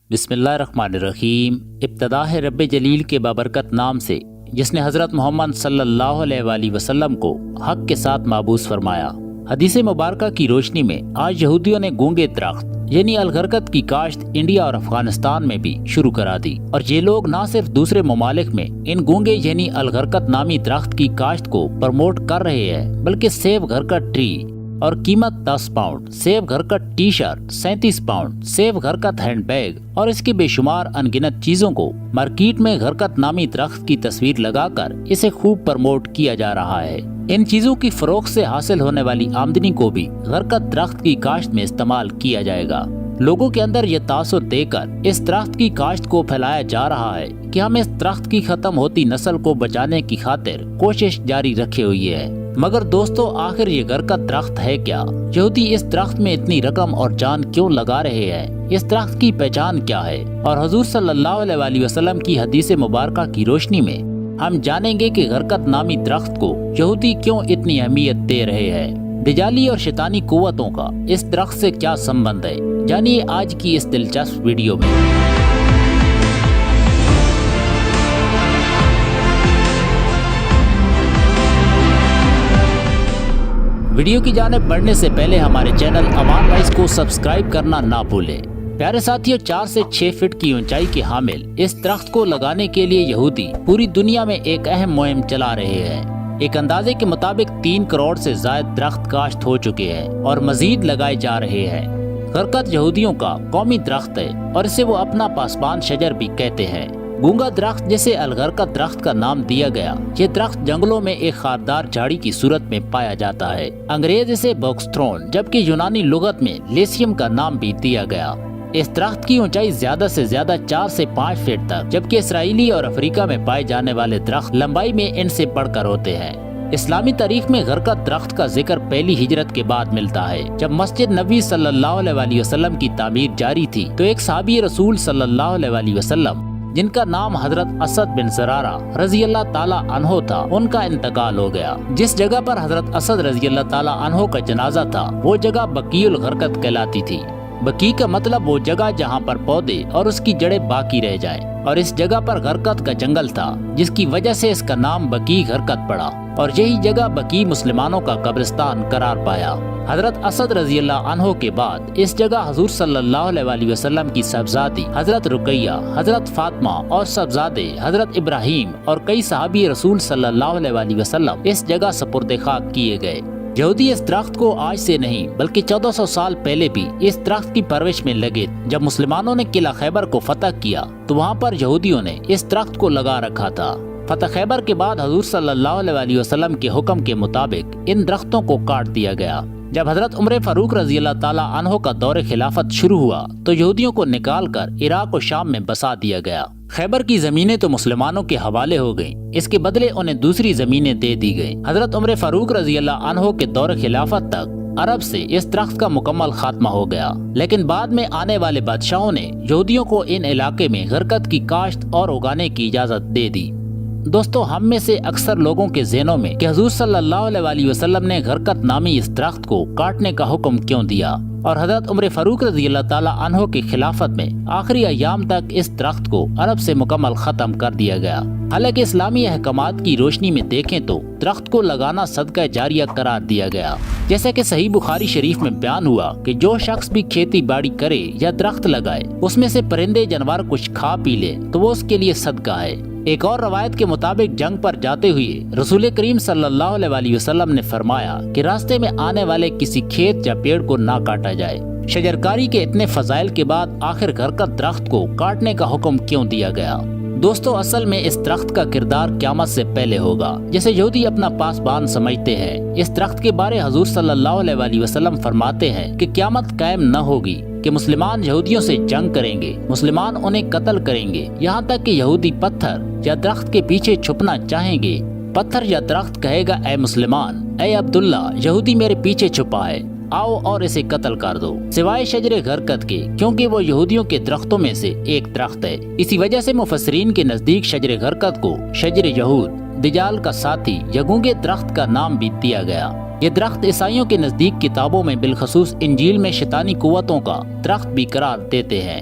بسم اللہ الرحمن الرحیم۔ ابتدا ہے رب جلیل کے بابرکت نام سے جس نے حضرت محمد صلی اللہ علیہ وآلہ وسلم کو حق کے ساتھ مابعوث فرمایا۔ حدیث مبارکہ کی روشنی میں آج یہودیوں نے گونگے درخت یعنی الغرقت کی کاشت انڈیا اور افغانستان میں بھی شروع کرا دی، اور یہ لوگ نہ صرف دوسرے ممالک میں ان گونگے یعنی الغرقت نامی درخت کی کاشت کو پروموٹ کر رہے ہیں، بلکہ سیب گھرکٹ ٹری اور قیمت 10 پاؤنڈ، سیب گھرکٹ ٹی شرٹ 37 پاؤنڈ، سیب گھرکت ہینڈ بیگ اور اس کی بے شمار انگنت چیزوں کو مارکیٹ میں گھرکت نامی درخت کی تصویر لگا کر اسے خوب پروموٹ کیا جا رہا ہے۔ ان چیزوں کی فروخت سے حاصل ہونے والی آمدنی کو بھی گھرکت درخت کی کاشت میں استعمال کیا جائے گا۔ لوگوں کے اندر یہ تاثر دے کر اس درخت کی کاشت کو پھیلایا جا رہا ہے کہ ہم اس درخت کی ختم ہوتی نسل کو بچانے کی خاطر کوشش جاری رکھے ہوئی ہے۔ مگر دوستو، آخر یہ گھرکت درخت ہے کیا؟ یہودی اس درخت میں اتنی رقم اور جان کیوں لگا رہے ہیں؟ اس درخت کی پہچان کیا ہے؟ اور حضور صلی اللہ علیہ وآلہ وسلم کی حدیث مبارکہ کی روشنی میں ہم جانیں گے کہ گھرکت نامی درخت کو یہودی کیوں اتنی اہمیت دے رہے ہیں۔ دجالی اور شیطانی قوتوں کا اس درخت سے کیا سمبند ہے؟ جانیے آج کی اس دلچسپ ویڈیو میں۔ ویڈیو کی جانب بڑھنے سے پہلے ہمارے چینل امان وائس کو سبسکرائب کرنا نہ بھولیں۔ پیارے ساتھیوں، 4 سے 6 فٹ کی اونچائی کے حامل اس درخت کو لگانے کے لیے یہودی پوری دنیا میں ایک اہم مہم چلا رہے ہیں۔ ایک اندازے کے مطابق 3 کروڑ سے زائد درخت کاشت ہو چکے ہیں اور مزید لگائے جا رہے ہیں۔ گھرکت یہودیوں کا قومی درخت ہے اور اسے وہ اپنا پاسبان شجر بھی کہتے ہیں۔ گونگا درخت جسے الغرقت درخت کا نام دیا گیا، یہ درخت جنگلوں میں ایک خاردار جھاڑی کی صورت میں پایا جاتا ہے۔ انگریز اسے باکس تھرون جبکہ یونانی لغت میں لیسیم کا نام بھی دیا گیا۔ اس درخت کی اونچائی زیادہ سے زیادہ 4 سے 5 فٹ تک، جبکہ اسرائیلی اور افریقہ میں پائے جانے والے درخت لمبائی میں ان سے بڑھ کر ہوتے ہیں۔ اسلامی تاریخ میں گھرکت درخت کا ذکر پہلی ہجرت کے بعد ملتا ہے، جب مسجد نبوی صلی اللہ علیہ وآلہ وسلم کی تعمیر جاری تھی تو ایک صحابی رسول صلی اللہ علیہ وآلہ وسلم جن کا نام حضرت اسد بن زرارہ رضی اللہ تعالیٰ عنہ تھا، ان کا انتقال ہو گیا۔ جس جگہ پر حضرت اسد رضی اللہ تعالیٰ عنہ کا جنازہ تھا وہ جگہ بقیع الغرقت کہلاتی تھی۔ بقیع کا مطلب وہ جگہ جہاں پر پودے اور اس کی جڑیں باقی رہ جائیں، اور اس جگہ پر گھرکت کا جنگل تھا جس کی وجہ سے اس کا نام بقیع گھرکت پڑا، اور یہی جگہ بقیع مسلمانوں کا قبرستان قرار پایا۔ حضرت اسد رضی اللہ عنہ کے بعد اس جگہ حضور صلی اللہ علیہ وآلہ وسلم کی صاحبزادی حضرت رقیہ، حضرت فاطمہ اور صاحبزادے حضرت ابراہیم اور کئی صحابی رسول صلی اللہ علیہ وآلہ وسلم اس جگہ سپرد خاک کیے گئے۔ یہودی اس درخت کو آج سے نہیں بلکہ 1400 سال پہلے بھی اس درخت کی پرورش میں لگے۔ جب مسلمانوں نے قلعہ خیبر کو فتح کیا تو وہاں پر یہودیوں نے اس درخت کو لگا رکھا تھا۔ فتح خیبر کے بعد حضور صلی اللہ علیہ وآلہ وسلم کے حکم کے مطابق ان درختوں کو کاٹ دیا گیا۔ جب حضرت عمر فاروق رضی اللہ تعالیٰ عنہ کا دور خلافت شروع ہوا تو یہودیوں کو نکال کر عراق و شام میں بسا دیا گیا۔ خیبر کی زمینیں تو مسلمانوں کے حوالے ہو گئیں، اس کے بدلے انہیں دوسری زمینیں دے دی گئیں۔ حضرت عمر فاروق رضی اللہ عنہ کے دور خلافت تک عرب سے اس درخت کا مکمل خاتمہ ہو گیا، لیکن بعد میں آنے والے بادشاہوں نے یہودیوں کو ان علاقے میں گھرکت کی کاشت اور اگانے کی اجازت دے دی۔ دوستو، ہم میں سے اکثر لوگوں کے ذہنوں میں کہ حضور صلی اللہ علیہ وآلہ وسلم نے گھرکت نامی اس درخت کو کاٹنے کا حکم کیوں دیا، اور حضرت عمر فاروق رضی اللہ تعالیٰ عنہ کی خلافت میں آخری ایام تک اس درخت کو عرب سے مکمل ختم کر دیا گیا۔ حالانکہ اسلامی احکامات کی روشنی میں دیکھیں تو درخت کو لگانا صدقہ جاریہ قرار دیا گیا، جیسا کہ صحیح بخاری شریف میں بیان ہوا کہ جو شخص بھی کھیتی باڑی کرے یا درخت لگائے اس میں سے پرندے جانور کچھ کھا پی لے تو وہ اس کے لیے صدقہ ہے۔ ایک اور روایت کے مطابق جنگ پر جاتے ہوئے رسول کریم صلی اللہ علیہ وآلہ وسلم نے فرمایا کہ راستے میں آنے والے کسی کھیت یا پیڑ کو نہ کاٹا جائے۔ شجرکاری کے اتنے فضائل کے بعد آخر گھرکت درخت کو کاٹنے کا حکم کیوں دیا گیا؟ دوستو، اصل میں اس درخت کا کردار قیامت سے پہلے ہوگا، جسے یہودی اپنا پاسبان سمجھتے ہیں۔ اس درخت کے بارے حضور صلی اللہ علیہ وآلہ وسلم فرماتے ہیں کہ قیامت قائم نہ ہوگی کہ مسلمان یہودیوں سے جنگ کریں گے، مسلمان انہیں قتل کریں گے، یہاں تک کہ یہودی پتھر یا درخت کے پیچھے چھپنا چاہیں گے۔ پتھر یا درخت کہے گا، اے مسلمان، اے عبداللہ، یہودی میرے پیچھے چھپا ہے، آؤ اور اسے قتل کر دو، سوائے شجر گھرکت کے، کیونکہ وہ یہودیوں کے درختوں میں سے ایک درخت ہے۔ اسی وجہ سے مفسرین کے نزدیک شجر گھرکت کو شجر یہود، دجال کا ساتھی یا گونگے درخت کا نام بھی دیا گیا۔ یہ درخت عیسائیوں کے نزدیک کتابوں میں بالخصوص انجیل میں شیطانی قوتوں کا درخت بھی قرار دیتے ہیں۔